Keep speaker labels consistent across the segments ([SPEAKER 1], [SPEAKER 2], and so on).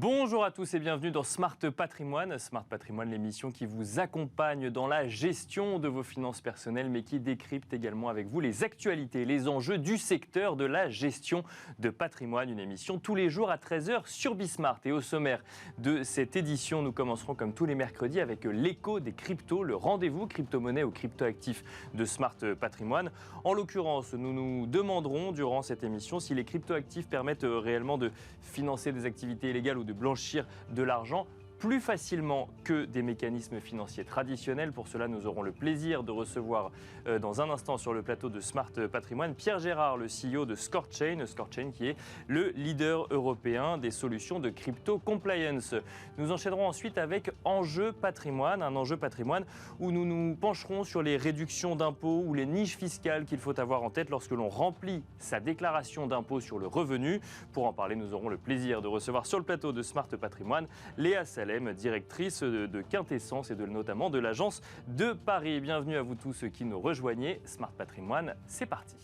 [SPEAKER 1] Bonjour à tous et bienvenue dans Smart Patrimoine. Smart Patrimoine, l'émission qui vous accompagne dans la gestion de vos finances personnelles, mais qui décrypte également avec vous les actualités, les enjeux du secteur de la gestion de patrimoine. Une émission tous les jours à 13h sur Bismart. Et au sommaire de cette édition, nous commencerons comme tous les mercredis avec l'écho des cryptos, le rendez-vous crypto-monnaie ou crypto-actifs de Smart Patrimoine. En l'occurrence, nous nous demanderons durant cette émission si les crypto-actifs permettent réellement de financer des activités illégales ou de blanchir de l'argent plus facilement que des mécanismes financiers traditionnels. Pour cela, nous aurons le plaisir de recevoir dans un instant sur le plateau de Smart Patrimoine Pierre Gérard, le CEO de ScoreChain, ScoreChain qui est le leader européen des solutions de crypto compliance. Nous enchaînerons ensuite avec Enjeu Patrimoine, un enjeu patrimoine où nous nous pencherons sur les réductions d'impôts ou les niches fiscales qu'il faut avoir en tête lorsque l'on remplit sa déclaration d'impôt sur le revenu. Pour en parler, nous aurons le plaisir de recevoir sur le plateau de Smart Patrimoine Léa Salem, directrice de Quintessence et notamment de l'agence de Paris. Bienvenue à vous tous ceux qui nous rejoignez. Smart Patrimoine, c'est parti.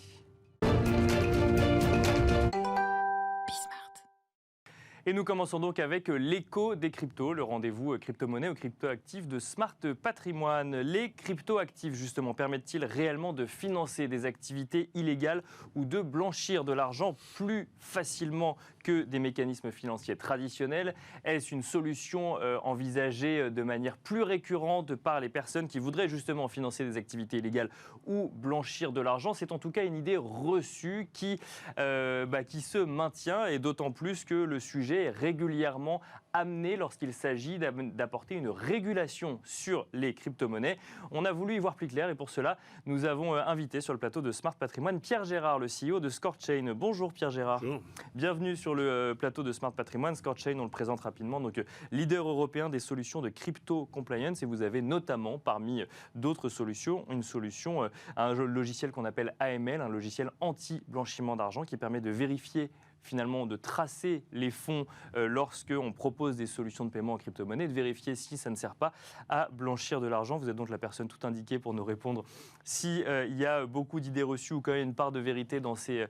[SPEAKER 1] Et nous commençons donc avec l'écho des cryptos, le rendez-vous crypto-monnaie ou crypto-actifs de Smart Patrimoine. Les crypto-actifs, justement, permettent-ils réellement de financer des activités illégales ou de blanchir de l'argent plus facilement que des mécanismes financiers traditionnels? Est-ce une solution envisagée de manière plus récurrente par les personnes qui voudraient justement financer des activités illégales ou blanchir de l'argent? C'est en tout cas une idée reçue qui se maintient, et d'autant plus que le sujet est régulièrement amené lorsqu'il s'agit d'apporter une régulation sur les crypto-monnaies. On a voulu y voir plus clair et pour cela, nous avons invité sur le plateau de Smart Patrimoine Pierre Gérard, le CEO de ScoreChain. Bonjour Pierre Gérard.
[SPEAKER 2] Bonjour.
[SPEAKER 1] Bienvenue sur le plateau de Smart Patrimoine. ScoreChain, on le présente rapidement, donc leader européen des solutions de crypto compliance, et vous avez notamment parmi d'autres solutions une solution, un logiciel qu'on appelle AML, un logiciel anti-blanchiment d'argent qui permet de vérifier finalement de tracer les fonds lorsque on propose des solutions de paiement en crypto-monnaie, de vérifier si ça ne sert pas à blanchir de l'argent. Vous êtes donc la personne tout indiquée pour nous répondre si il y a beaucoup d'idées reçues ou quand même une part de vérité dans ces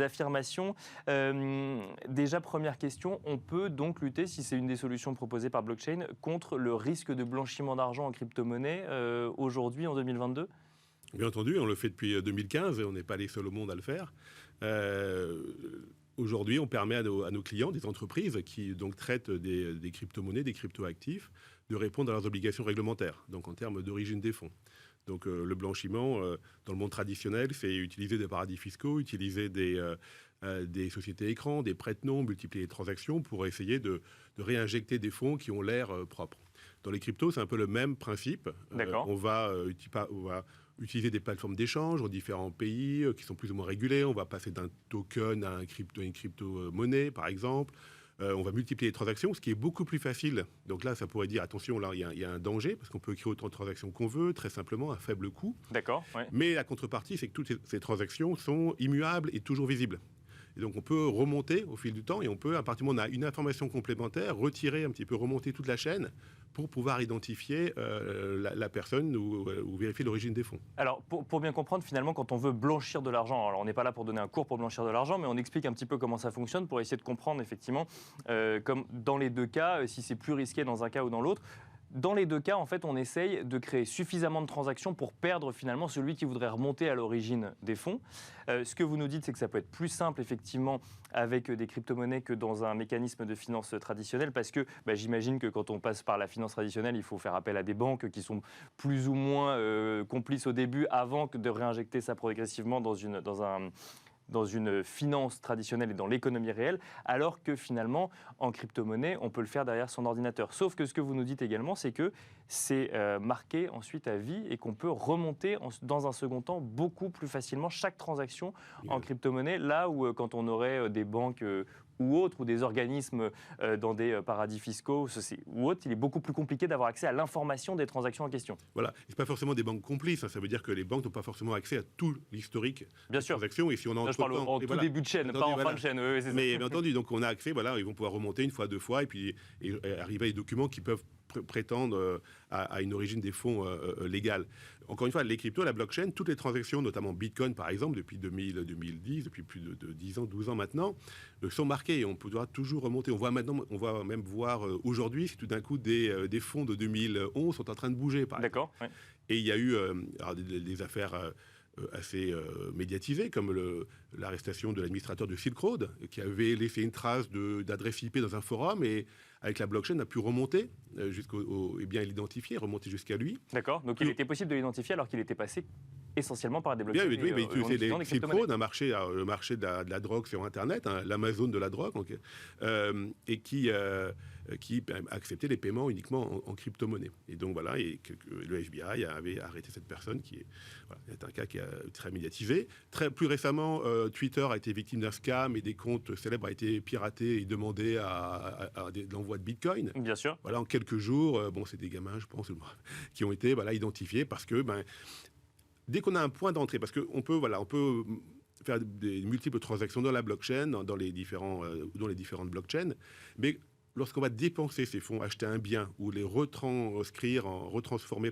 [SPEAKER 1] affirmations. Déjà, première question, on peut donc lutter, si c'est une des solutions proposées par blockchain, contre le risque de blanchiment d'argent en crypto-monnaie aujourd'hui en 2022 ?
[SPEAKER 2] Bien entendu, on le fait depuis 2015 et on n'est pas les seuls au monde à le faire. Aujourd'hui, on permet à nos clients, des entreprises qui donc traitent des crypto-monnaies, des crypto-actifs, de répondre à leurs obligations réglementaires, donc en termes d'origine des fonds. Donc le blanchiment, dans le monde traditionnel, c'est utiliser des paradis fiscaux, utiliser des sociétés écrans, des prête-noms, multiplier les transactions pour essayer de réinjecter des fonds qui ont l'air propres. Dans les cryptos, c'est un peu le même principe. On va utiliser des plateformes d'échange dans différents pays qui sont plus ou moins régulés. On va passer d'un token à une crypto-monnaie, par exemple. On va multiplier les transactions, ce qui est beaucoup plus facile. Donc là, ça pourrait dire, attention, là, il y a un danger, parce qu'on peut créer autant de transactions qu'on veut, très simplement, à faible coût.
[SPEAKER 1] D'accord, ouais.
[SPEAKER 2] Mais la contrepartie, c'est que toutes ces transactions sont immuables et toujours visibles. Et donc, on peut remonter au fil du temps et on peut, à partir du moment où on a une information complémentaire, retirer un petit peu, remonter toute la chaîne pour pouvoir identifier la personne ou vérifier l'origine des fonds.
[SPEAKER 1] Alors, pour bien comprendre, finalement, quand on veut blanchir de l'argent, alors on n'est pas là pour donner un cours pour blanchir de l'argent, mais on explique un petit peu comment ça fonctionne pour essayer de comprendre, effectivement, comme dans les deux cas, si c'est plus risqué dans un cas ou dans l'autre. Dans les deux cas, en fait, on essaye de créer suffisamment de transactions pour perdre finalement celui qui voudrait remonter à l'origine des fonds. Ce que vous nous dites, c'est que ça peut être plus simple, effectivement, avec des crypto-monnaies que dans un mécanisme de finance traditionnel, parce que j'imagine que quand on passe par la finance traditionnelle, il faut faire appel à des banques qui sont plus ou moins complices au début, avant de réinjecter ça progressivement dans une finance traditionnelle et dans l'économie réelle, alors que finalement, en crypto-monnaie, on peut le faire derrière son ordinateur. Sauf que ce que vous nous dites également, c'est que c'est marqué ensuite à vie et qu'on peut remonter dans un second temps beaucoup plus facilement chaque transaction en crypto-monnaie, là où quand on aurait des banques ou autres, ou des organismes dans des paradis fiscaux ou autres, il est beaucoup plus compliqué d'avoir accès à l'information des transactions en question.
[SPEAKER 2] Voilà, ce n'est pas forcément des banques complices, ça veut dire que les banques n'ont pas forcément accès à tout l'historique des transactions. Et si on a
[SPEAKER 1] je parle en tout début de chaîne, pas en fin de chaîne. Oui,
[SPEAKER 2] mais bien entendu, donc on a accès, ils vont pouvoir remonter une fois, deux fois, et puis arriver à des documents qui peuvent prétendre à une origine des fonds légale. Encore une fois, les cryptos, la blockchain, toutes les transactions, notamment Bitcoin par exemple, depuis 2010, depuis plus de 10 ans, 12 ans maintenant, sont marquées et on pourra toujours remonter. On va même voir aujourd'hui si tout d'un coup des fonds de 2011 sont en train de bouger.
[SPEAKER 1] D'accord. Ouais.
[SPEAKER 2] Et il y a eu des affaires assez médiatisées, comme l'arrestation de l'administrateur de Silk Road, qui avait laissé une trace d'adresse IP dans un forum, et avec la blockchain, a pu remonter et bien l'identifier, remonter jusqu'à lui.
[SPEAKER 1] D'accord. Donc il était possible de l'identifier alors qu'il était passé essentiellement par des blockchains.
[SPEAKER 2] Oui, mais c'est les Silk Road, le marché de la drogue sur Internet, l'Amazon de la drogue, et qui acceptait les paiements uniquement en crypto-monnaie. Et donc voilà, et le FBI avait arrêté cette personne c'est un cas qui est très médiatisé. Plus récemment, Twitter a été victime d'un scam et des comptes célèbres ont été piratés et demandés à l'envoi de Bitcoin.
[SPEAKER 1] Bien sûr.
[SPEAKER 2] Voilà, en quelques jours, c'est des gamins, je pense, qui ont été identifiés parce que dès qu'on a un point d'entrée, parce qu'on peut faire des multiples transactions dans la blockchain, dans les différentes blockchains, mais lorsqu'on va dépenser ces fonds, acheter un bien ou les retransformer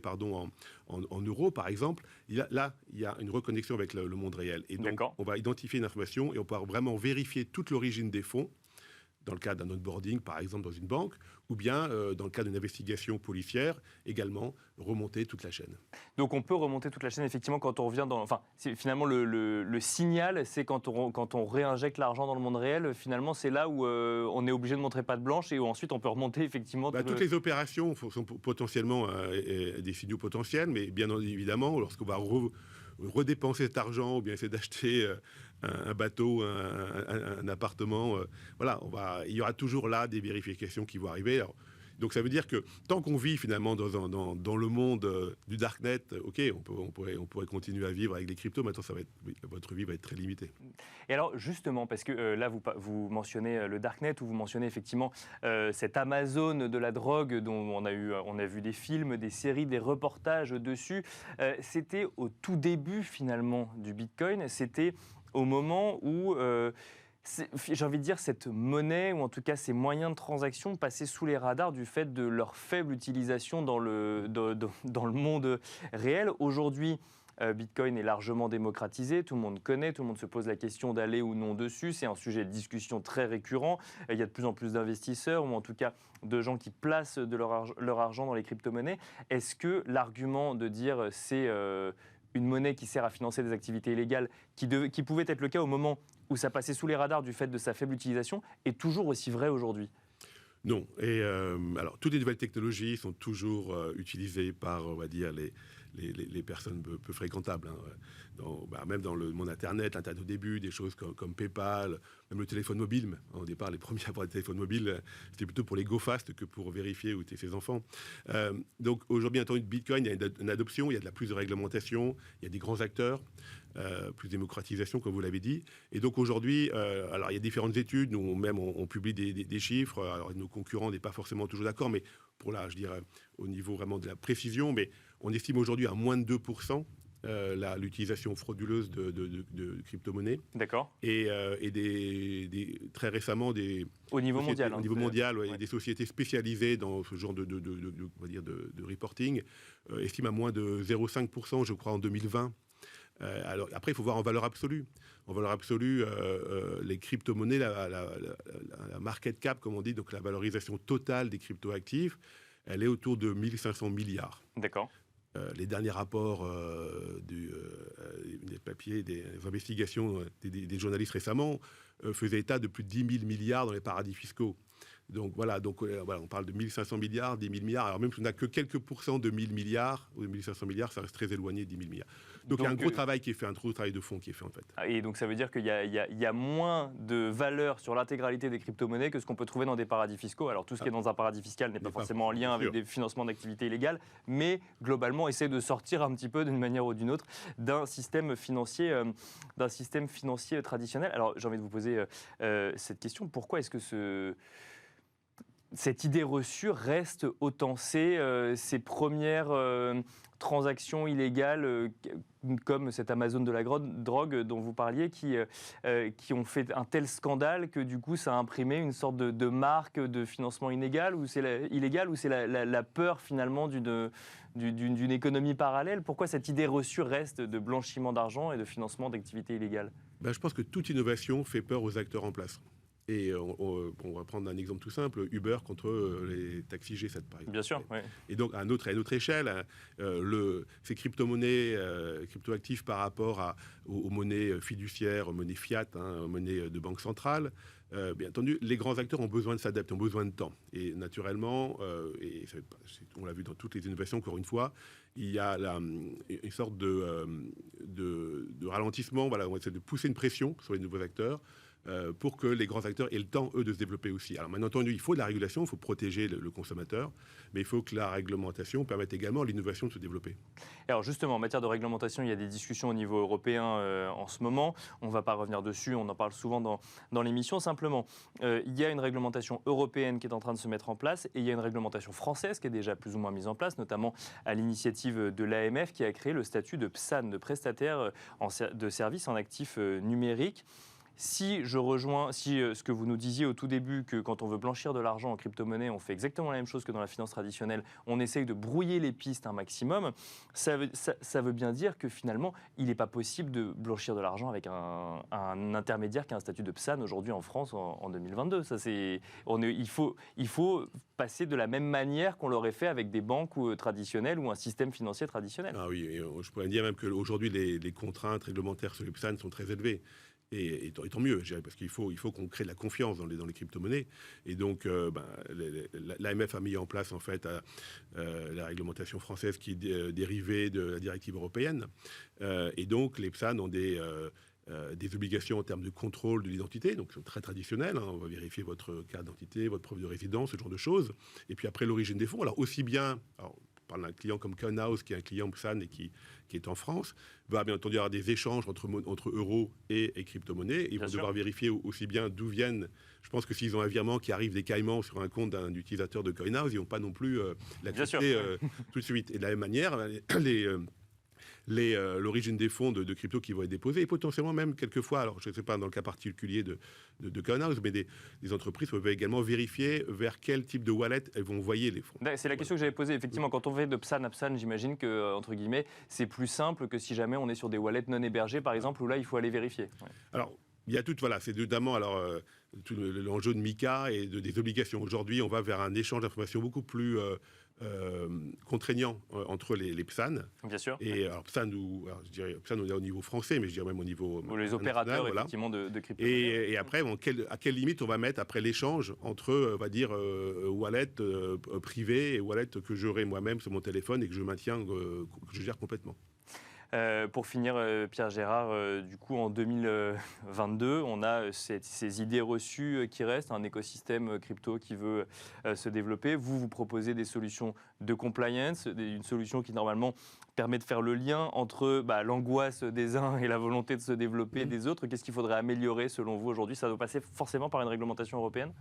[SPEAKER 2] en euros, par exemple, il y a une reconnexion avec le monde réel. Et donc, on va identifier une information et on peut vraiment vérifier toute l'origine des fonds, dans le cas d'un onboarding, par exemple, dans une banque, ou bien, dans le cas d'une investigation policière, également, remonter toute la chaîne.
[SPEAKER 1] Donc on peut remonter toute la chaîne, effectivement, quand on revient dans... Enfin, finalement, le signal, c'est quand on réinjecte l'argent dans le monde réel, finalement, c'est là où on est obligé de montrer patte blanche et où ensuite on peut remonter, effectivement...
[SPEAKER 2] Toutes les opérations sont potentiellement des signaux potentiels, mais bien évidemment, lorsqu'on va redépenser cet argent ou bien essayer d'acheter un bateau, un appartement, il y aura toujours là des vérifications qui vont arriver. Alors, donc ça veut dire que tant qu'on vit finalement dans le monde du darknet, on pourrait continuer à vivre avec les cryptos. Maintenant, votre vie va être très limitée.
[SPEAKER 1] Et alors justement, parce que là vous mentionnez le darknet, ou vous mentionnez effectivement cette Amazon de la drogue dont on a vu des films, des séries, des reportages dessus. C'était au tout début finalement du Bitcoin. C'était au moment où j'ai envie de dire, cette monnaie, ou en tout cas ces moyens de transaction, passaient sous les radars du fait de leur faible utilisation dans le monde réel. Aujourd'hui, Bitcoin est largement démocratisé, tout le monde connaît, tout le monde se pose la question d'aller ou non dessus. C'est un sujet de discussion très récurrent. Il y a de plus en plus d'investisseurs, ou en tout cas de gens qui placent leur argent dans les crypto-monnaies. Est-ce que l'argument de dire c'est une monnaie qui sert à financer des activités illégales, qui pouvait être le cas au moment où ça passait sous les radars du fait de sa faible utilisation, est toujours aussi vrai aujourd'hui?
[SPEAKER 2] Non. Et alors, toutes les nouvelles technologies sont toujours utilisées par, on va dire, les personnes peu fréquentables. Même dans le monde Internet au début, des choses comme PayPal, même le téléphone mobile. Au départ, les premiers à avoir des téléphones mobiles, c'était plutôt pour les go fast que pour vérifier où étaient ses enfants. Donc aujourd'hui, en tant que Bitcoin, il y a une adoption, il y a plus de réglementation, il y a des grands acteurs, plus de démocratisation, comme vous l'avez dit. Et donc aujourd'hui, alors il y a différentes études, nous on publie des chiffres. Alors nos concurrents n'est pas forcément toujours d'accord, mais je dirais, au niveau vraiment de la précision, mais on estime aujourd'hui à moins de 2% l'utilisation frauduleuse de crypto-monnaies.
[SPEAKER 1] D'accord.
[SPEAKER 2] Et très récemment,
[SPEAKER 1] au niveau mondial.
[SPEAKER 2] Au niveau mondial, des sociétés spécialisées dans ce genre de reporting estiment à moins de 0,5%, je crois, en 2020. Alors, après, il faut voir en valeur absolue. En valeur absolue, les crypto-monnaies, la market cap, comme on dit, donc la valorisation totale des crypto-actifs, elle est autour de 1 500 milliards.
[SPEAKER 1] D'accord.
[SPEAKER 2] Les derniers rapports des papiers, des investigations des journalistes récemment faisaient état de plus de 10 000 milliards dans les paradis fiscaux. Donc voilà, on parle de 1 500 milliards, 10 000 milliards. Alors même si on n'a que quelques pourcents de 1 000 milliards ou de 1 500 milliards, ça reste très éloigné de 10 000 milliards. Donc il y a un gros travail qui est fait, un gros travail de fond qui est fait en fait.
[SPEAKER 1] Et donc ça veut dire qu'il y a moins de valeur sur l'intégralité des crypto-monnaies que ce qu'on peut trouver dans des paradis fiscaux. Alors tout ce qui est dans un paradis fiscal n'est pas forcément en lien avec des financements d'activités illégales, mais globalement essaie de sortir un petit peu d'une manière ou d'une autre d'un système financier traditionnel. Alors j'ai envie de vous poser cette question, pourquoi est-ce que cette idée reçue reste au-temps. Ces premières transactions illégales comme cette Amazon de la drogue dont vous parliez, qui ont fait un tel scandale que du coup ça a imprimé une sorte de marque de financement illégal, ou c'est la peur finalement d'une économie parallèle? Pourquoi cette idée reçue reste de blanchiment d'argent et de financement d'activités illégales?
[SPEAKER 2] Je pense que toute innovation fait peur aux acteurs en place. Et on va prendre un exemple tout simple, Uber contre les taxis G7 par exemple.
[SPEAKER 1] Bien sûr, oui.
[SPEAKER 2] Et donc à notre échelle, ces crypto-monnaies, crypto-actifs par rapport aux monnaies fiduciaires, aux monnaies fiat, aux monnaies de banque centrale, bien entendu, les grands acteurs ont besoin de s'adapter, ont besoin de temps. Et naturellement, on l'a vu dans toutes les innovations, encore une fois, il y a une sorte de ralentissement. Voilà, on essaie de pousser une pression sur les nouveaux acteurs pour que les grands acteurs aient le temps, eux, de se développer aussi. Alors, bien entendu, il faut de la régulation, il faut protéger le consommateur, mais il faut que la réglementation permette également à l'innovation de se développer.
[SPEAKER 1] Alors justement, en matière de réglementation, il y a des discussions au niveau européen en ce moment. On ne va pas revenir dessus, on en parle souvent dans l'émission. Simplement, il y a une réglementation européenne qui est en train de se mettre en place, et il y a une réglementation française qui est déjà plus ou moins mise en place, notamment à l'initiative de l'AMF qui a créé le statut de PSAN, de prestataire de services en actifs numériques. Si je rejoins ce que vous nous disiez au tout début, que quand on veut blanchir de l'argent en crypto-monnaie, on fait exactement la même chose que dans la finance traditionnelle, on essaye de brouiller les pistes un maximum, ça veut bien dire que finalement, il n'est pas possible de blanchir de l'argent avec un intermédiaire qui a un statut de PSAN aujourd'hui en France en 2022. Il faut passer de la même manière qu'on l'aurait fait avec des banques traditionnelles ou un système financier traditionnel.
[SPEAKER 2] Ah oui, et je pourrais dire même qu'aujourd'hui, les contraintes réglementaires sur les PSAN sont très élevées. Et tant mieux, je dirais, parce qu'il faut qu'on crée de la confiance dans les crypto-monnaies. Et donc, l'AMF a mis en place, en fait, la réglementation française qui est dérivée de la directive européenne. Et donc, les PSAN ont des obligations en termes de contrôle de l'identité, donc c'est très traditionnel. On va vérifier votre carte d'identité, votre preuve de résidence, ce genre de choses. Et puis après, l'origine des fonds. Alors, aussi bien... on parle d'un client comme Coinhouse, qui est un client PSAN et qui est en France, va bien entendu avoir des échanges entre euros et crypto-monnaies. Ils vont devoir vérifier aussi bien d'où viennent. Je pense que s'ils ont un virement qui arrive des Caïmans sur un compte d'un utilisateur de Coinhouse, ils ne vont pas non plus l'accepter tout de suite. Et de la même manière, l'origine des fonds de crypto qui vont être déposés, et potentiellement même quelquefois, alors je ne sais pas dans le cas particulier de Coinhouse, mais des entreprises peuvent également vérifier vers quel type de wallet elles vont envoyer les fonds.
[SPEAKER 1] C'est la question que j'avais posée. Effectivement, quand on fait de PSAN à PSAN, j'imagine que, entre guillemets, c'est plus simple que si jamais on est sur des wallets non hébergés, par exemple, où là, il faut aller vérifier. Ouais.
[SPEAKER 2] Alors, il y a c'est notamment tout l'enjeu de MiCA et des obligations. Aujourd'hui, on va vers un échange d'informations beaucoup plus contraignant entre les PSAN.
[SPEAKER 1] Bien sûr.
[SPEAKER 2] Et alors PSAN, je dirais PSAN, on est au niveau français, mais je dirais même au niveau
[SPEAKER 1] ou les opérateurs effectivement de crypto.
[SPEAKER 2] Et après, à quelle limite on va mettre après l'échange entre, on va dire, wallet privé et wallet que j'aurai moi-même sur mon téléphone et que je maintiens, que je gère complètement.
[SPEAKER 1] Pour finir, Pierre Gérard, du coup, en 2022, on a ces idées reçues qui restent, un écosystème crypto qui veut se développer. Vous proposez des solutions de compliance, une solution qui, normalement, permet de faire le lien entre l'angoisse des uns et la volonté de se développer des autres. Qu'est-ce qu'il faudrait améliorer, selon vous, aujourd'hui? Ça doit passer forcément par une réglementation européenne?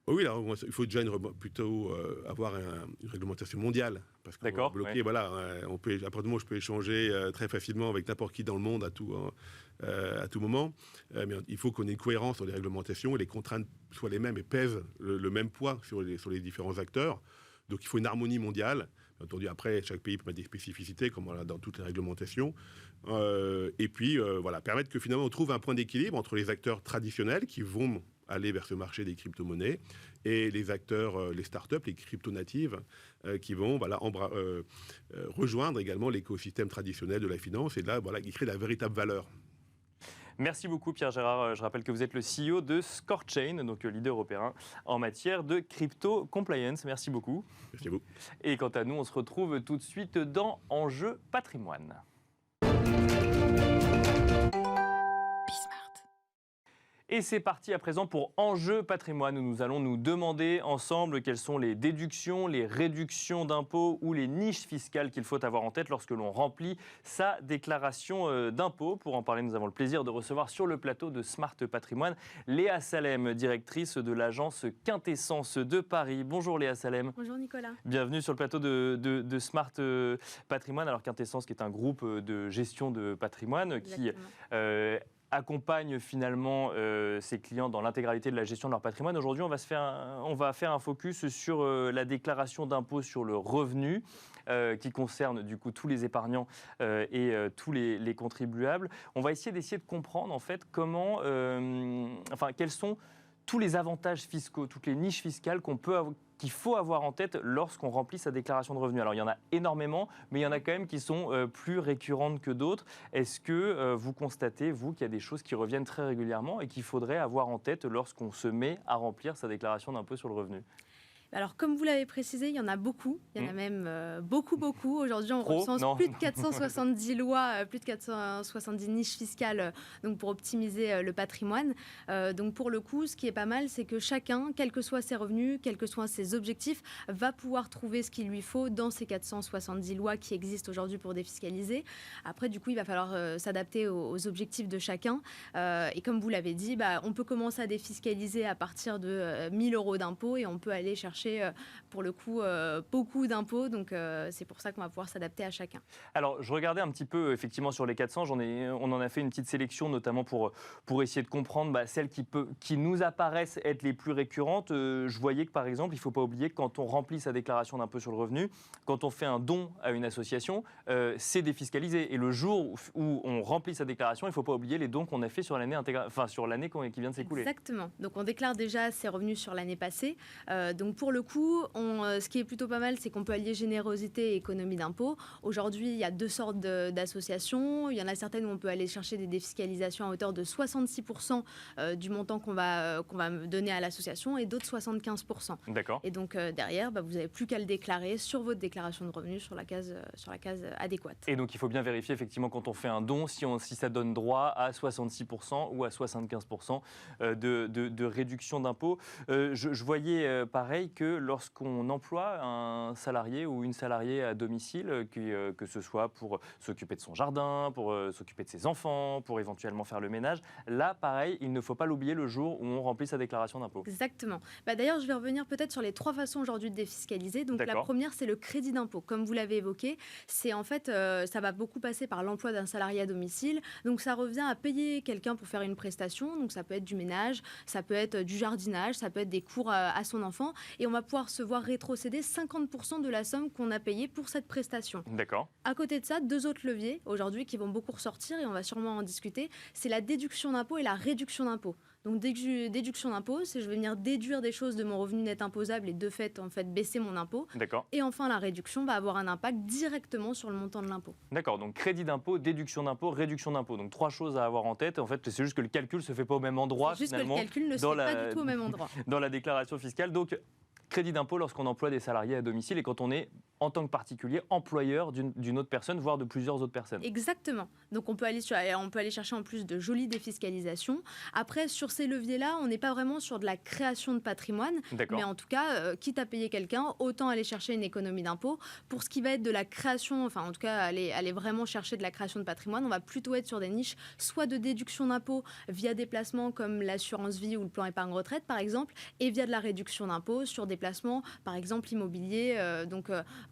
[SPEAKER 2] Oui, alors, il faut déjà plutôt avoir une réglementation mondiale. Parce qu'on est bloqué,
[SPEAKER 1] ouais.
[SPEAKER 2] Voilà, après je peux échanger très facilement avec n'importe qui dans le monde à tout moment. Mais il faut qu'on ait une cohérence sur les réglementations et les contraintes soient les mêmes et pèsent le même poids sur les différents acteurs. Donc il faut une harmonie mondiale. Bien entendu, après, chaque pays peut mettre des spécificités, comme dans toutes les réglementations. Et puis, permettre que finalement on trouve un point d'équilibre entre les acteurs traditionnels qui vont aller vers ce marché des crypto-monnaies et les acteurs, les startups, les crypto-natives qui vont rejoindre également l'écosystème traditionnel de la finance et là, qui crée la véritable valeur.
[SPEAKER 1] Merci beaucoup Pierre Gérard. Je rappelle que vous êtes le CEO de ScoreChain, donc leader européen en matière de crypto compliance. Merci beaucoup.
[SPEAKER 2] Merci à vous.
[SPEAKER 1] Et quant à nous, on se retrouve tout de suite dans Enjeu Patrimoine. Et c'est parti à présent pour Enjeu patrimoine, où nous allons nous demander ensemble quelles sont les déductions, les réductions d'impôts ou les niches fiscales qu'il faut avoir en tête lorsque l'on remplit sa déclaration d'impôt. Pour en parler, nous avons le plaisir de recevoir sur le plateau de Smart Patrimoine Léa Salem, directrice de l'agence Quintessence de Paris. Bonjour Léa Salem.
[SPEAKER 3] Bonjour Nicolas.
[SPEAKER 1] Bienvenue sur le plateau de Smart Patrimoine. Alors Quintessence qui est un groupe de gestion de patrimoine
[SPEAKER 3] Exactement.
[SPEAKER 1] qui accompagne finalement ses clients dans l'intégralité de la gestion de leur patrimoine. Aujourd'hui, on va faire un focus sur la déclaration d'impôt sur le revenu qui concerne du coup tous les épargnants et tous les contribuables. On va essayer de comprendre en fait quels sont tous les avantages fiscaux, toutes les niches fiscales qu'il faut avoir en tête lorsqu'on remplit sa déclaration de revenus. Alors, il y en a énormément, mais il y en a quand même qui sont plus récurrentes que d'autres. Est-ce que vous constatez, vous, qu'il y a des choses qui reviennent très régulièrement et qu'il faudrait avoir en tête lorsqu'on se met à remplir sa déclaration d'impôt sur le revenu ?
[SPEAKER 3] Alors, comme vous l'avez précisé, il y en a beaucoup. Il y en a même beaucoup. Aujourd'hui, on recense plus de 470 lois, plus de 470 niches fiscales donc pour optimiser le patrimoine. Donc, pour le coup, ce qui est pas mal, c'est que chacun, quels que soient ses revenus, quels que soient ses objectifs, va pouvoir trouver ce qu'il lui faut dans ces 470 lois qui existent aujourd'hui pour défiscaliser. Après, du coup, il va falloir s'adapter aux objectifs de chacun. Et comme vous l'avez dit, on peut commencer à défiscaliser à partir de 1 000 € d'impôts et on peut aller chercher pour le coup beaucoup d'impôts, donc c'est pour ça qu'on va pouvoir s'adapter à chacun.
[SPEAKER 1] Alors je regardais un petit peu effectivement sur les 400, on en a fait une petite sélection notamment pour essayer de comprendre celles qui nous apparaissent être les plus récurrentes. Je voyais que par exemple il ne faut pas oublier que quand on remplit sa déclaration d'impôt sur le revenu, quand on fait un don à une association, c'est défiscalisé, et le jour où on remplit sa déclaration, il ne faut pas oublier les dons qu'on a fait sur l'année qui vient de s'écouler.
[SPEAKER 3] Exactement, donc on déclare déjà ses revenus sur l'année passée, donc pour le coup, ce qui est plutôt pas mal, c'est qu'on peut allier générosité et économie d'impôt. Aujourd'hui, il y a deux sortes d'associations. Il y en a certaines où on peut aller chercher des défiscalisations à hauteur de 66% du montant qu'on va donner à l'association, et d'autres 75%.
[SPEAKER 1] D'accord.
[SPEAKER 3] Et donc derrière, vous n'avez plus qu'à le déclarer sur votre déclaration de revenus sur la case adéquate.
[SPEAKER 1] Et donc il faut bien vérifier effectivement quand on fait un don si ça donne droit à 66% ou à 75% de réduction d'impôt. Je voyais pareil que lorsqu'on emploie un salarié ou une salariée à domicile, que ce soit pour s'occuper de son jardin, pour s'occuper de ses enfants, pour éventuellement faire le ménage, là, pareil, il ne faut pas l'oublier le jour où on remplit sa déclaration d'impôt.
[SPEAKER 3] Exactement. D'ailleurs, je vais revenir peut-être sur les 3 façons aujourd'hui de défiscaliser. Donc, la première, c'est le crédit d'impôt. Comme vous l'avez évoqué, c'est en fait, ça va beaucoup passer par l'emploi d'un salarié à domicile. Donc, ça revient à payer quelqu'un pour faire une prestation. Donc, ça peut être du ménage, ça peut être du jardinage, ça peut être des cours à son enfant. Et on va pouvoir se voir rétrocéder 50% de la somme qu'on a payée pour cette prestation.
[SPEAKER 1] D'accord.
[SPEAKER 3] À côté de ça, 2 autres leviers aujourd'hui qui vont beaucoup ressortir, et on va sûrement en discuter, c'est la déduction d'impôt et la réduction d'impôt. Donc déduction d'impôt, c'est je vais venir déduire des choses de mon revenu net imposable et de fait baisser mon impôt.
[SPEAKER 1] D'accord.
[SPEAKER 3] Et enfin, la réduction va avoir un impact directement sur le montant de l'impôt.
[SPEAKER 1] D'accord, donc crédit d'impôt, déduction d'impôt, réduction d'impôt. Donc 3 choses à avoir en tête. En fait, c'est juste que le calcul ne se fait pas au même endroit.
[SPEAKER 3] C'est juste
[SPEAKER 1] finalement,
[SPEAKER 3] que le calcul ne se fait pas du tout au même endroit.
[SPEAKER 1] Dans la déclaration fiscale. Donc crédit d'impôt lorsqu'on emploie des salariés à domicile et quand on est, en tant que particulier, employeur d'une autre personne, voire de plusieurs autres personnes.
[SPEAKER 3] Exactement. Donc on peut aller chercher en plus de jolies défiscalisations. Après, sur ces leviers-là, on n'est pas vraiment sur de la création de patrimoine.
[SPEAKER 1] D'accord.
[SPEAKER 3] Mais en tout cas, quitte à payer quelqu'un, autant aller chercher une économie d'impôt. Pour ce qui va être de la création, enfin en tout cas, aller vraiment chercher de la création de patrimoine, on va plutôt être sur des niches, soit de déduction d'impôt via des placements comme l'assurance vie ou le plan épargne retraite, par exemple, et via de la réduction d'impôt sur des placements, par exemple immobiliers,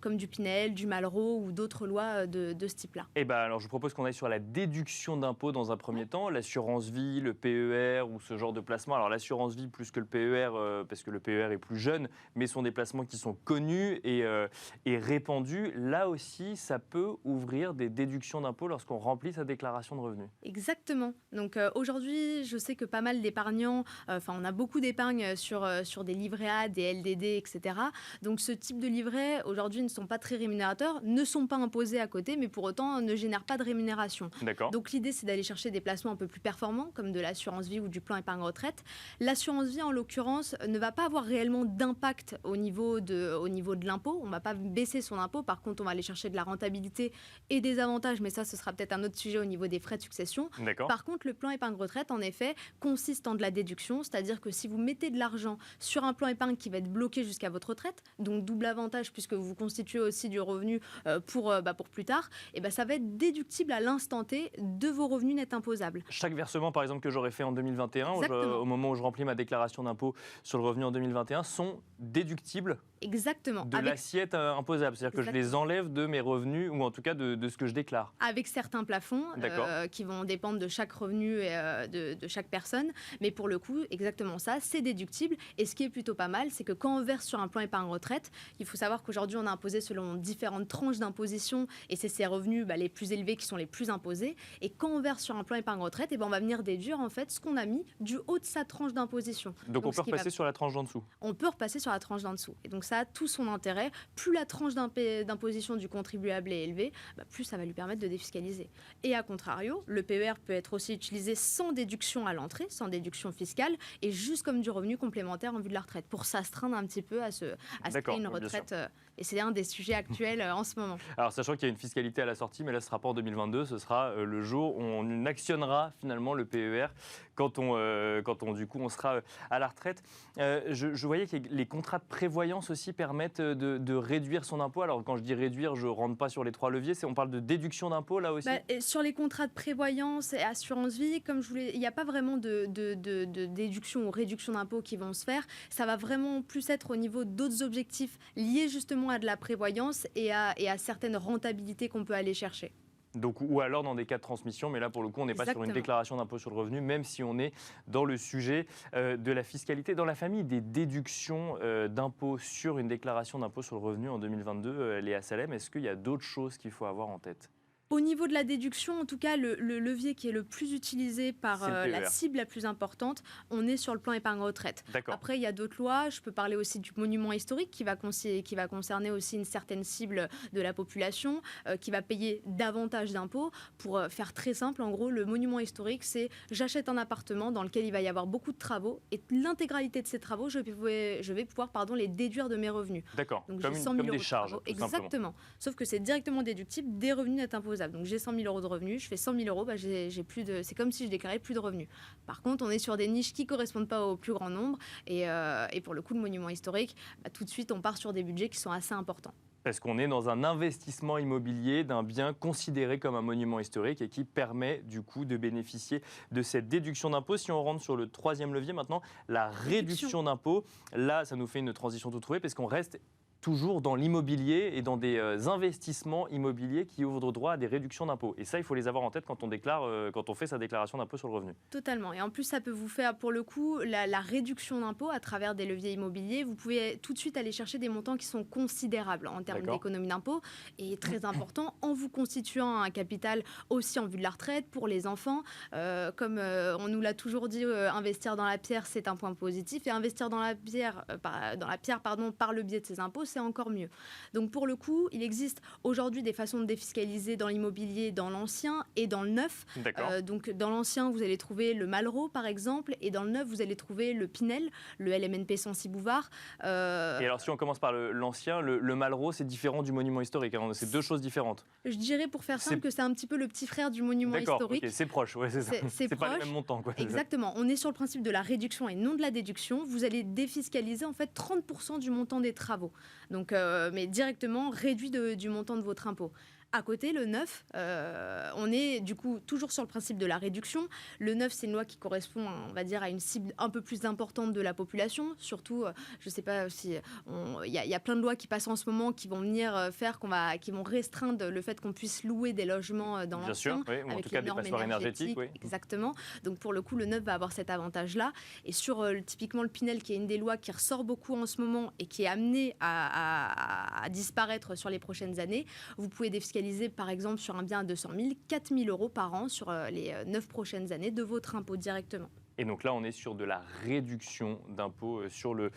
[SPEAKER 3] comme du Pinel, du Malraux ou d'autres lois de ce type-là.
[SPEAKER 1] Alors je vous propose qu'on aille sur la déduction d'impôt dans un premier temps, l'assurance vie, le PER ou ce genre de placement. Alors l'assurance vie plus que le PER, parce que le PER est plus jeune, mais sont des placements qui sont connus et répandus. Là aussi, ça peut ouvrir des déductions d'impôt lorsqu'on remplit sa déclaration de revenus.
[SPEAKER 3] Exactement. Donc aujourd'hui, je sais que pas mal d'épargnants, on a beaucoup d'épargne sur des livrets A, des LDD, etc. Donc ce type de livret, aujourd'hui, sont pas très rémunérateurs, ne sont pas imposés à côté, mais pour autant ne génèrent pas de rémunération.
[SPEAKER 1] D'accord.
[SPEAKER 3] Donc l'idée, c'est d'aller chercher des placements un peu plus performants, comme de l'assurance vie ou du plan épargne retraite. L'assurance vie, en l'occurrence, ne va pas avoir réellement d'impact au niveau de l'impôt. On ne va pas baisser son impôt. Par contre, on va aller chercher de la rentabilité et des avantages, mais ça, ce sera peut-être un autre sujet au niveau des frais de succession.
[SPEAKER 1] D'accord.
[SPEAKER 3] Par contre, le plan épargne retraite, en effet, consiste en de la déduction, c'est-à-dire que si vous mettez de l'argent sur un plan épargne qui va être bloqué jusqu'à votre retraite, donc double avantage puisque vous constituez aussi du revenu pour plus tard, et ben ça va être déductible à l'instant T de vos revenus nets imposables.
[SPEAKER 1] Chaque versement, par exemple, que j'aurais fait en 2021, au moment où je remplis ma déclaration d'impôt sur le revenu en 2021, sont déductibles.
[SPEAKER 3] Exactement.
[SPEAKER 1] De l'assiette imposable, c'est-à-dire que je les enlève de mes revenus ou en tout cas de ce que je déclare.
[SPEAKER 3] Avec certains plafonds qui vont dépendre de chaque revenu et de chaque personne, mais pour le coup, exactement ça, c'est déductible. Et ce qui est plutôt pas mal, c'est que quand on verse sur un plan épargne retraite, il faut savoir qu'aujourd'hui on est imposé selon différentes tranches d'imposition et c'est ces revenus les plus élevés qui sont les plus imposés. Et quand on verse sur un plan épargne retraite, on va venir déduire en fait ce qu'on a mis du haut de sa tranche d'imposition.
[SPEAKER 1] Donc on peut repasser sur la tranche d'en dessous.
[SPEAKER 3] On peut repasser sur la tranche d'en dessous. Et donc ça a tout son intérêt. Plus la tranche d'imposition du contribuable est élevée, plus ça va lui permettre de défiscaliser. Et à contrario, le PER peut être aussi utilisé sans déduction à l'entrée, sans déduction fiscale, et juste comme du revenu complémentaire en vue de la retraite, pour s'astreindre un petit peu à se créer une retraite. Et c'est un des sujets actuels en ce moment. Alors,
[SPEAKER 1] sachant qu'il y a une fiscalité à la sortie, mais là, ce sera pas en 2022, ce sera le jour où on actionnera finalement le PER quand on du coup, on sera à la retraite. Je voyais que les contrats de prévoyance aussi permettent de réduire son impôt. Alors, quand je dis réduire, je ne rentre pas sur les 3 leviers. On parle de déduction d'impôt, là aussi.
[SPEAKER 3] Sur les contrats de prévoyance et assurance vie, comme il n'y a pas vraiment de déduction ou réduction d'impôt qui vont se faire. Ça va vraiment plus être au niveau d'autres objectifs liés justement à de la prévoyance et à certaines rentabilités qu'on peut aller chercher.
[SPEAKER 1] Donc, ou alors dans des cas de transmission, mais là pour le coup on n'est pas sur une déclaration d'impôt sur le revenu, même si on est dans le sujet de la fiscalité. Dans la famille des déductions d'impôt sur une déclaration d'impôt sur le revenu en 2022, Léa Salem, est-ce qu'il y a d'autres choses qu'il faut avoir en tête ?
[SPEAKER 3] Au niveau de la déduction, en tout cas, le levier qui est le plus utilisé par la cible la plus importante, on est sur le plan épargne retraite. Après, il y a d'autres lois. Je peux parler aussi du monument historique qui va concerner aussi une certaine cible de la population qui va payer davantage d'impôts. Pour faire très simple, en gros, le monument historique, c'est j'achète un appartement dans lequel il va y avoir beaucoup de travaux et l'intégralité de ces travaux, je vais pouvoir les déduire de mes revenus.
[SPEAKER 1] D'accord,
[SPEAKER 3] donc,
[SPEAKER 1] comme des charges.
[SPEAKER 3] Exactement. Sauf que c'est directement déductible des revenus nets imposables. Donc j'ai 100 000 euros de revenus, je fais 100 000 euros, c'est comme si je déclarais plus de revenus. Par contre, on est sur des niches qui ne correspondent pas au plus grand nombre et pour le coup, le monument historique, tout de suite, on part sur des budgets qui sont assez importants.
[SPEAKER 1] Parce qu'on est dans un investissement immobilier d'un bien considéré comme un monument historique et qui permet du coup de bénéficier de cette déduction d'impôt. Si on rentre sur le troisième levier maintenant, la réduction d'impôt, là ça nous fait une transition toute trouvée parce qu'on reste toujours dans l'immobilier et dans des investissements immobiliers qui ouvrent droit à des réductions d'impôts. Et ça, il faut les avoir en tête quand on fait sa déclaration d'impôt sur le revenu.
[SPEAKER 3] Totalement. Et en plus, ça peut vous faire, pour le coup, la réduction d'impôts à travers des leviers immobiliers. Vous pouvez tout de suite aller chercher des montants qui sont considérables en termes d'économie d'impôts et très important en vous constituant un capital aussi en vue de la retraite pour les enfants. Comme on nous l'a toujours dit, investir dans la pierre, c'est un point positif. Et investir dans la pierre, par le biais de ses impôts, c'est encore mieux. Donc pour le coup, il existe aujourd'hui des façons de défiscaliser dans l'immobilier, dans l'ancien et dans le neuf. Donc dans l'ancien, vous allez trouver le Malraux par exemple, et dans le neuf, vous allez trouver le Pinel, le LMNP Censi-Bouvard.
[SPEAKER 1] Et alors si on commence par l'ancien, le Malraux, c'est différent du monument historique, hein, c'est deux choses différentes.
[SPEAKER 3] Je dirais pour faire simple que c'est un petit peu le petit frère du monument historique.
[SPEAKER 1] C'est proche, c'est ça. C'est pas le même montant.
[SPEAKER 3] Exactement, on est sur le principe de la réduction et non de la déduction. Vous allez défiscaliser en fait 30% du montant des travaux. Donc, mais directement réduit du montant de votre impôt. À côté, le neuf, on est du coup toujours sur le principe de la réduction. Le neuf, c'est une loi qui correspond, on va dire, à une cible un peu plus importante de la population. Surtout, je ne sais pas si il y a plein de lois qui passent en ce moment qui vont venir faire qui vont restreindre le fait qu'on puisse louer des logements dans l'ancien.
[SPEAKER 1] Bien sûr, oui, en tout cas des passoires énergétiques. Oui.
[SPEAKER 3] Exactement. Donc pour le coup, le neuf va avoir cet avantage-là. Et sur typiquement le Pinel, qui est une des lois qui ressort beaucoup en ce moment et qui est amenée à disparaître sur les prochaines années, vous pouvez défiscaliser par exemple sur un bien à 200 000, 4 000 euros par an sur les 9 prochaines années de votre impôt directement.
[SPEAKER 1] Et donc là, on est sur de la réduction d'impôt sur le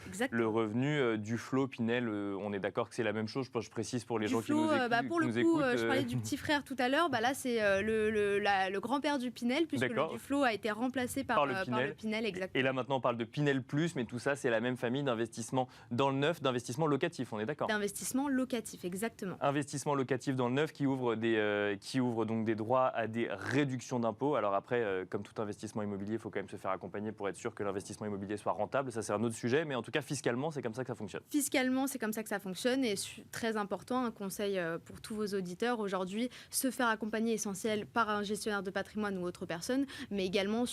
[SPEAKER 1] revenu du FLO. Pinel, on est d'accord que c'est la même chose. Je précise pour les gens qui nous écoutent.
[SPEAKER 3] Pour le coup, je parlais du petit frère tout à l'heure. Là, c'est le grand-père du Pinel, puisque le Duflot a été remplacé par le Pinel. Exactement.
[SPEAKER 1] Et là, maintenant, on parle de Pinel Plus, mais tout ça, c'est la même famille d'investissement dans le neuf, d'investissement locatif, on est d'accord?
[SPEAKER 3] D'investissement locatif, exactement.
[SPEAKER 1] Investissement locatif dans le neuf qui ouvre donc des droits à des réductions d'impôts. Alors après, comme tout investissement immobilier, il faut quand même se faire accompagner pour être sûr que l'investissement immobilier soit rentable. Ça, c'est un autre sujet, mais en tout cas, fiscalement, c'est comme ça que ça fonctionne.
[SPEAKER 3] Fiscalement, c'est comme ça que ça fonctionne. Et très important, un conseil pour tous vos auditeurs, aujourd'hui, se faire accompagner essentiel par un gestionnaire de patrimoine ou autre personne, mais également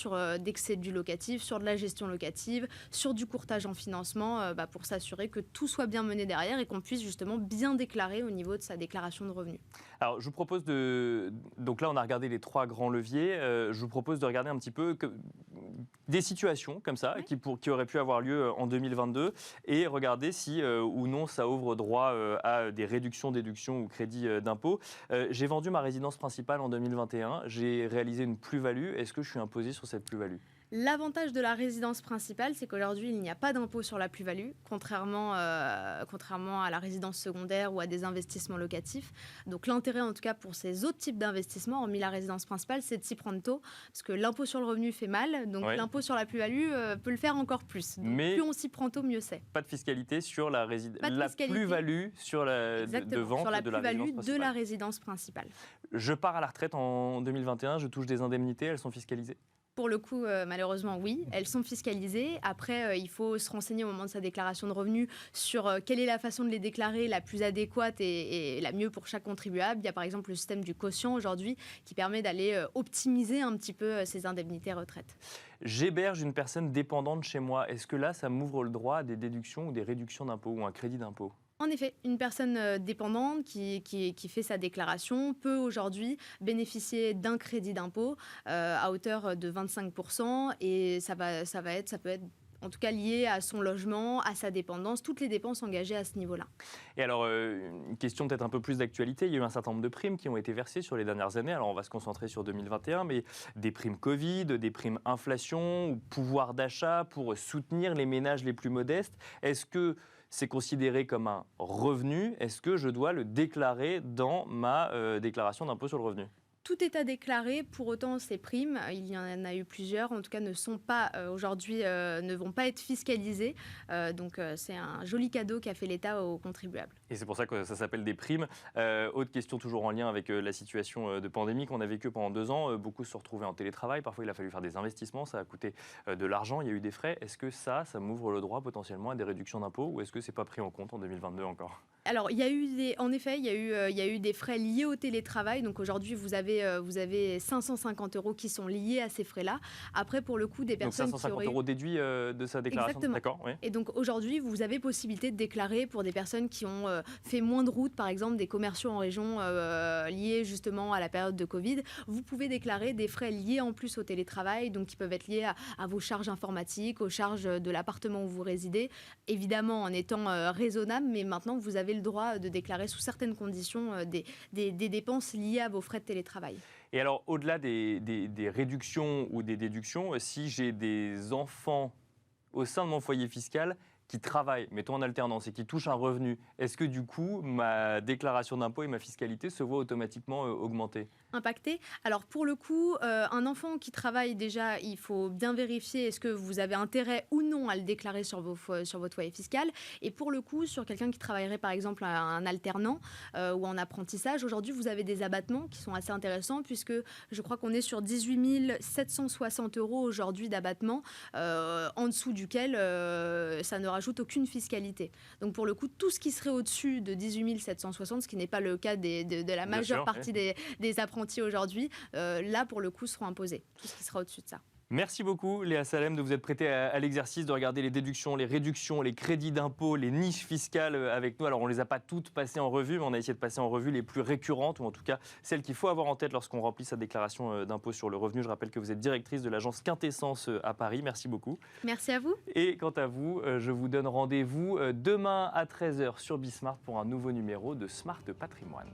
[SPEAKER 3] dès que c'est du locatif, sur de la gestion locative, sur du courtage en financement, pour s'assurer que tout soit bien mené derrière et qu'on puisse justement bien déclarer au niveau de sa déclaration de revenus.
[SPEAKER 1] Alors, je vous propose donc là, on a regardé les 3 grands leviers. Je vous propose de regarder un petit peu des situations comme ça, qui auraient pu avoir lieu en 2022, et regarder si ou non ça ouvre droit à des réductions, déductions ou crédits d'impôt. J'ai vendu ma résidence principale en 2021. J'ai réalisé une plus-value. Est-ce que je suis imposé sur cette plus-value ?
[SPEAKER 3] L'avantage de la résidence principale, c'est qu'aujourd'hui, il n'y a pas d'impôt sur la plus-value, contrairement à la résidence secondaire ou à des investissements locatifs. Donc l'intérêt, en tout cas, pour ces autres types d'investissements, hormis la résidence principale, c'est de s'y prendre tôt, parce que l'impôt sur le revenu fait mal, donc l'impôt sur la plus-value peut le faire encore plus. Donc, mais plus on s'y prend tôt, mieux c'est.
[SPEAKER 1] Pas de fiscalité sur la plus-value sur de vente
[SPEAKER 3] sur la
[SPEAKER 1] de la
[SPEAKER 3] plus-value
[SPEAKER 1] résidence
[SPEAKER 3] de la résidence principale.
[SPEAKER 1] Je pars à la retraite en 2021, je touche des indemnités, elles sont fiscalisées ?
[SPEAKER 3] Pour le coup, malheureusement, oui, elles sont fiscalisées. Après, il faut se renseigner au moment de sa déclaration de revenus sur quelle est la façon de les déclarer la plus adéquate et la mieux pour chaque contribuable. Il y a par exemple le système du quotient aujourd'hui qui permet d'aller optimiser un petit peu ces indemnités retraite.
[SPEAKER 1] J'héberge une personne dépendante chez moi. Est-ce que là, ça m'ouvre le droit à des déductions ou des réductions d'impôts ou un crédit d'impôt ?
[SPEAKER 3] En effet, une personne dépendante qui fait sa déclaration peut aujourd'hui bénéficier d'un crédit d'impôt à hauteur de 25% et ça peut être en tout cas lié à son logement, à sa dépendance, toutes les dépenses engagées à ce niveau-là.
[SPEAKER 1] Et alors, une question peut-être un peu plus d'actualité, il y a eu un certain nombre de primes qui ont été versées sur les dernières années, alors on va se concentrer sur 2021, mais des primes Covid, des primes inflation, ou pouvoir d'achat pour soutenir les ménages les plus modestes. Est-ce que c'est considéré comme un revenu? Est-ce que je dois le déclarer dans ma déclaration d'impôt sur le revenu?
[SPEAKER 3] Tout est à déclarer. Pour autant, ces primes, il y en a eu plusieurs, en tout cas ne sont pas aujourd'hui, ne vont pas être fiscalisées. Donc c'est un joli cadeau qu'a fait l'État aux contribuables.
[SPEAKER 1] Et c'est pour ça que ça s'appelle des primes. Autre question toujours en lien avec la situation de pandémie qu'on a vécue pendant 2 ans. Beaucoup se retrouvaient en télétravail. Parfois, il a fallu faire des investissements. Ça a coûté de l'argent. Il y a eu des frais. Est-ce que ça m'ouvre le droit potentiellement à des réductions d'impôts ou est-ce que c'est pas pris en compte en 2022 encore?
[SPEAKER 3] Alors, il y a eu des frais liés au télétravail. Donc aujourd'hui, vous avez 550 € qui sont liés à ces frais-là. Après, pour le coup, des personnes
[SPEAKER 1] donc 550 € déduits de sa déclaration.
[SPEAKER 3] Exactement.
[SPEAKER 1] D'accord, oui.
[SPEAKER 3] Et donc aujourd'hui, vous avez possibilité de déclarer pour des personnes qui ont fait moins de routes, par exemple des commerciaux en région liés justement à la période de Covid. Vous pouvez déclarer des frais liés en plus au télétravail, donc qui peuvent être liés à vos charges informatiques, aux charges de l'appartement où vous résidez, évidemment en étant raisonnable, mais maintenant vous avez le droit de déclarer sous certaines conditions des dépenses liées à vos frais de télétravail.
[SPEAKER 1] Et alors, au-delà des réductions ou des déductions, si j'ai des enfants au sein de mon foyer fiscal qui travaillent, mettons en alternance, et qui touchent un revenu, est-ce que du coup, ma déclaration d'impôt et ma fiscalité se voient automatiquement augmenter ?
[SPEAKER 3] Impacté. Alors pour le coup, un enfant qui travaille déjà, il faut bien vérifier est-ce que vous avez intérêt ou non à le déclarer sur votre foyer fiscal. Et pour le coup, sur quelqu'un qui travaillerait par exemple un alternant ou en apprentissage, aujourd'hui vous avez des abattements qui sont assez intéressants puisque je crois qu'on est sur 18 760 € aujourd'hui d'abattement en dessous duquel ça ne rajoute aucune fiscalité. Donc pour le coup, tout ce qui serait au-dessus de 18 760, ce qui n'est pas le cas de la majeure partie des apprentis aujourd'hui, là pour le coup seront imposés, tout ce qui sera au-dessus de ça.
[SPEAKER 1] Merci beaucoup Léa Salem de vous être prêtée à l'exercice de regarder les déductions, les réductions, les crédits d'impôt, les niches fiscales avec nous. Alors on ne les a pas toutes passées en revue, mais on a essayé de passer en revue les plus récurrentes, ou en tout cas celles qu'il faut avoir en tête lorsqu'on remplit sa déclaration d'impôt sur le revenu. Je rappelle que vous êtes directrice de l'agence Quintessence à Paris. Merci beaucoup.
[SPEAKER 3] Merci à vous.
[SPEAKER 1] Et quant à vous, je vous donne rendez-vous demain à 13h sur Bismart pour un nouveau numéro de Smart Patrimoine.